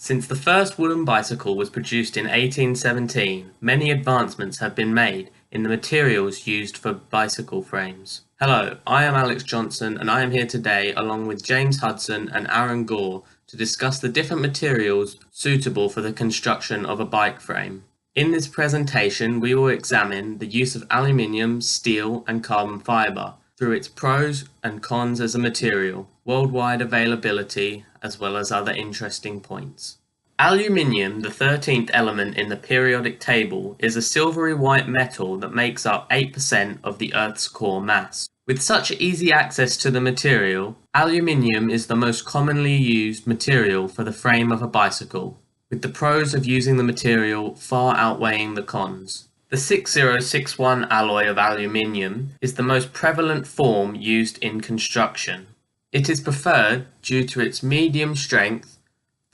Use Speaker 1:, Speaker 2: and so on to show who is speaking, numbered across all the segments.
Speaker 1: Since the first wooden bicycle was produced in 1817, many advancements have been made in the materials used for bicycle frames. Hello, I am Alex Johnson and I am here today along with James Hudson and Aaron Gore to discuss the different materials suitable for the construction of a bike frame. In this presentation, we will examine the use of aluminium, steel and carbon fibre through its pros and cons as a material, worldwide availability, as well as other interesting points. Aluminium, the 13th element in the periodic table, is a silvery white metal that makes up 8% of the Earth's core mass. With such easy access to the material, aluminium is the most commonly used material for the frame of a bicycle, with the pros of using the material far outweighing the cons. The 6061 alloy of aluminium is the most prevalent form used in construction. It is preferred due to its medium strength,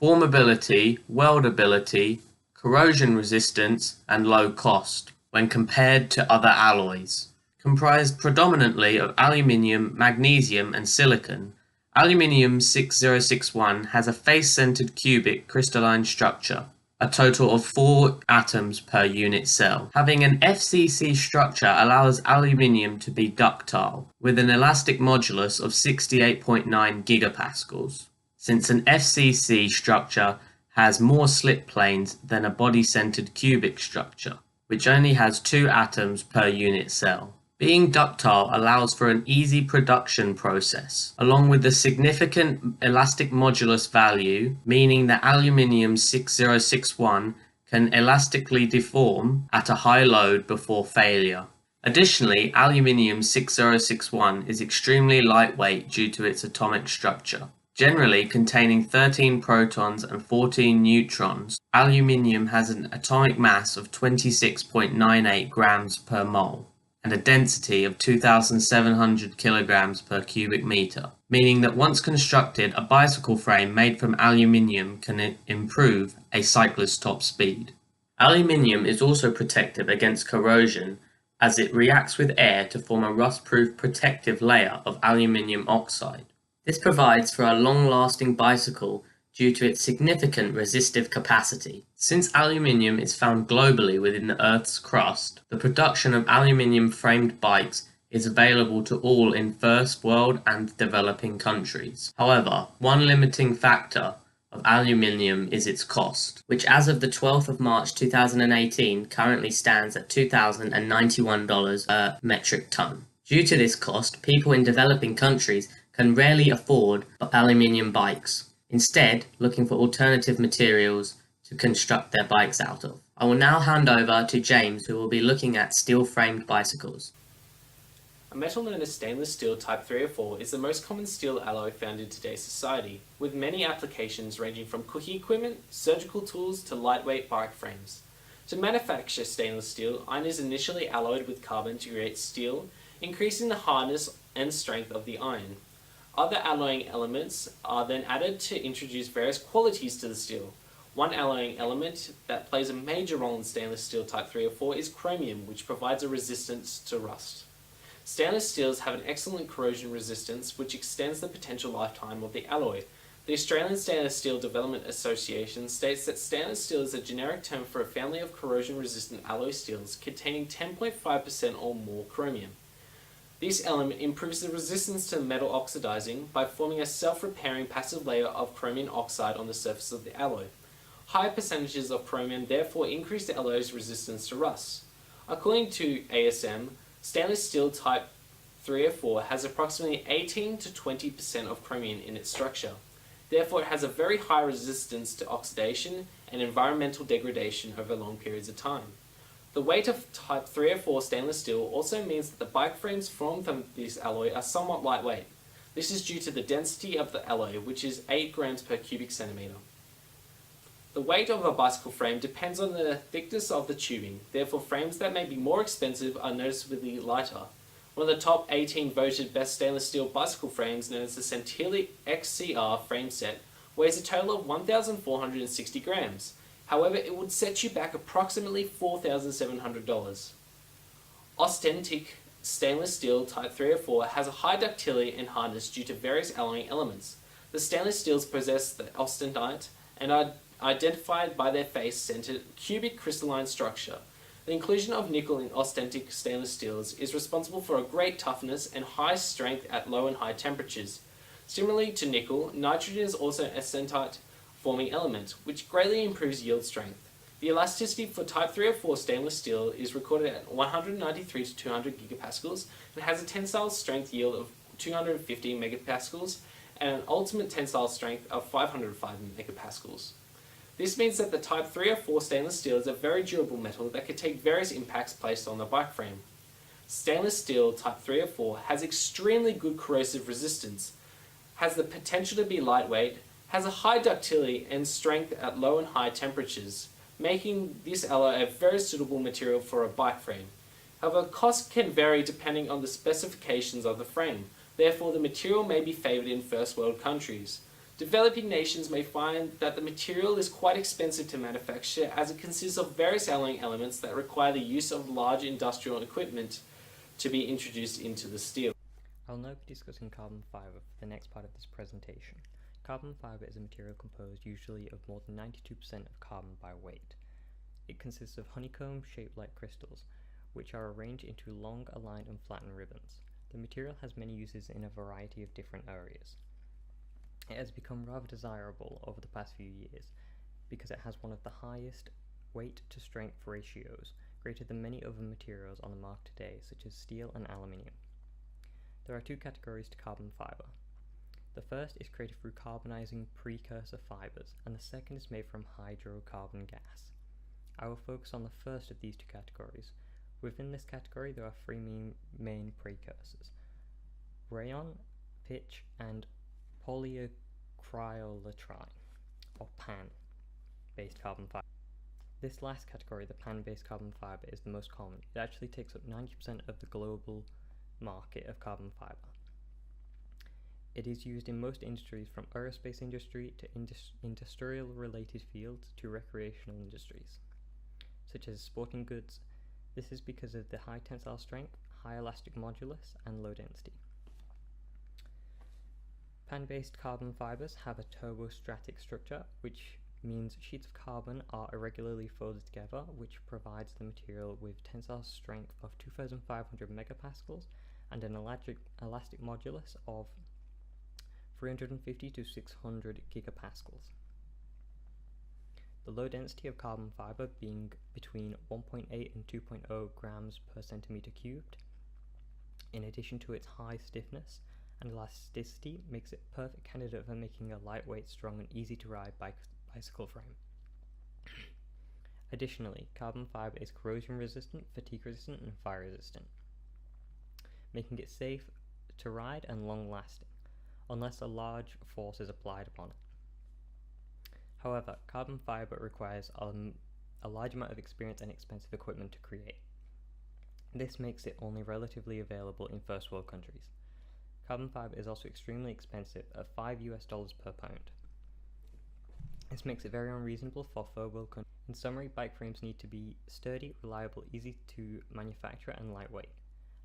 Speaker 1: formability, weldability, corrosion resistance, and low cost when compared to other alloys. Comprised predominantly of aluminium, magnesium, and silicon, aluminium 6061 has a face-centered cubic crystalline structure, a total of 4 atoms per unit cell. Having an FCC structure allows aluminium to be ductile, with an elastic modulus of 68.9 gigapascals. Since an FCC structure has more slip planes than a body-centered cubic structure, which only has 2 atoms per unit cell. Being ductile allows for an easy production process, along with the significant elastic modulus value, meaning that aluminium 6061 can elastically deform at a high load before failure. Additionally, aluminium 6061 is extremely lightweight due to its atomic structure. Generally containing 13 protons and 14 neutrons, aluminium has an atomic mass of 26.98 grams per mole and a density of 2,700 kilograms per cubic meter, meaning that once constructed, a bicycle frame made from aluminium can improve a cyclist's top speed. Aluminium is also protective against corrosion as it reacts with air to form a rust-proof protective layer of aluminium oxide. This provides for a long-lasting bicycle due to its significant resistive capacity. Since aluminium is found globally within the Earth's crust, the production of aluminium-framed bikes is available to all in first world and developing countries. However, one limiting factor of aluminium is its cost, which as of the 12th of March 2018 currently stands at $2,091 per metric ton. Due to this cost, people in developing countries can rarely afford aluminium bikes, instead looking for alternative materials to construct their bikes out of. I will now hand over to James, who will be looking at steel-framed bicycles.
Speaker 2: A metal known as stainless steel type 304 is the most common steel alloy found in today's society, with many applications ranging from cooking equipment, surgical tools to lightweight bike frames. To manufacture stainless steel, iron is initially alloyed with carbon to create steel, increasing the hardness and strength of the iron. Other alloying elements are then added to introduce various qualities to the steel. One alloying element that plays a major role in stainless steel type 304 is chromium, which provides a resistance to rust. Stainless steels have an excellent corrosion resistance, which extends the potential lifetime of the alloy. The Australian Stainless Steel Development Association states that stainless steel is a generic term for a family of corrosion-resistant alloy steels containing 10.5% or more chromium. This element improves the resistance to metal oxidizing by forming a self-repairing passive layer of chromium oxide on the surface of the alloy. Higher percentages of chromium therefore increase the alloy's resistance to rust. According to ASM, stainless steel type 304 has approximately 18 to 20% of chromium in its structure. Therefore, it has a very high resistance to oxidation and environmental degradation over long periods of time. The weight of type 304 stainless steel also means that the bike frames formed from this alloy are somewhat lightweight. This is due to the density of the alloy, which is 8 grams per cubic centimeter. The weight of a bicycle frame depends on the thickness of the tubing, therefore frames that may be more expensive are noticeably lighter. One of the top 18 voted best stainless steel bicycle frames, known as the Centilli XCR frame set, weighs a total of 1,460 grams. However, it would set you back approximately $4,700. Austenitic stainless steel type 304 has a high ductility and hardness due to various alloying elements. The stainless steels possess the austenite and are identified by their face-centered cubic crystalline structure. The inclusion of nickel in authentic stainless steels is responsible for a great toughness and high strength at low and high temperatures. Similarly to nickel, nitrogen is also an acetite forming element, which greatly improves yield strength. The elasticity for type 304 stainless steel is recorded at 193 to 200 gigapascals and has a tensile strength yield of 250 megapascals and an ultimate tensile strength of 505 megapascals. This means that the type 304 stainless steel is a very durable metal that can take various impacts placed on the bike frame. Stainless steel type 304 has extremely good corrosive resistance, has the potential to be lightweight, has a high ductility and strength at low and high temperatures, making this alloy a very suitable material for a bike frame. However, cost can vary depending on the specifications of the frame. Therefore, the material may be favoured in first world countries. Developing nations may find that the material is quite expensive to manufacture as it consists of various alloying elements that require the use of large industrial equipment to be introduced into the steel.
Speaker 3: I'll now be discussing carbon fibre for the next part of this presentation. Carbon fibre is a material composed usually of more than 92% of carbon by weight. It consists of honeycomb-shaped like crystals, which are arranged into long, aligned and flattened ribbons. The material has many uses in a variety of different areas. It has become rather desirable over the past few years because it has one of the highest weight to strength ratios, greater than many other materials on the market today, such as steel and aluminium. There are two categories to carbon fibre. The first is created through carbonizing precursor fibres, and the second is made from hydrocarbon gas. I will focus on the first of these two categories. Within this category there are three main precursors: rayon, pitch, and polyacrylatrine, or PAN-based carbon fibre. This last category, the PAN-based carbon fibre, is the most common. It actually takes up 90% of the global market of carbon fibre. It is used in most industries, from aerospace industry to industrial related fields to recreational industries, such as sporting goods. This is because of the high tensile strength, high elastic modulus, and low density. PAN-based carbon fibres have a turbostratic structure, which means sheets of carbon are irregularly folded together, which provides the material with tensile strength of 2,500 megapascals and an elastic modulus of 350 to 600 gigapascals. The low density of carbon fibre being between 1.8 and 2.0 grams per centimetre cubed, in addition to its high stiffness and elasticity, makes it a perfect candidate for making a lightweight, strong and easy to ride bicycle frame. Additionally, carbon fibre is corrosion resistant, fatigue resistant and fire resistant, making it safe to ride and long lasting, unless a large force is applied upon it. However, carbon fibre requires a large amount of experience and expensive equipment to create. This makes it only relatively available in first world countries. Carbon fibre is also extremely expensive at $5 per pound. This makes it very unreasonable for third world countries. In summary, bike frames need to be sturdy, reliable, easy to manufacture and lightweight.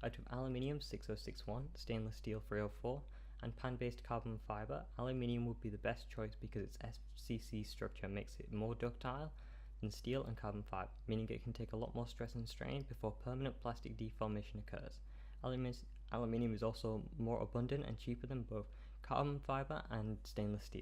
Speaker 3: Out of aluminium 6061, stainless steel 304, and pan-based carbon fibre, aluminium would be the best choice because its FCC structure makes it more ductile than steel and carbon fibre, meaning it can take a lot more stress and strain before permanent plastic deformation occurs. Aluminium is also more abundant and cheaper than both carbon fibre and stainless steel.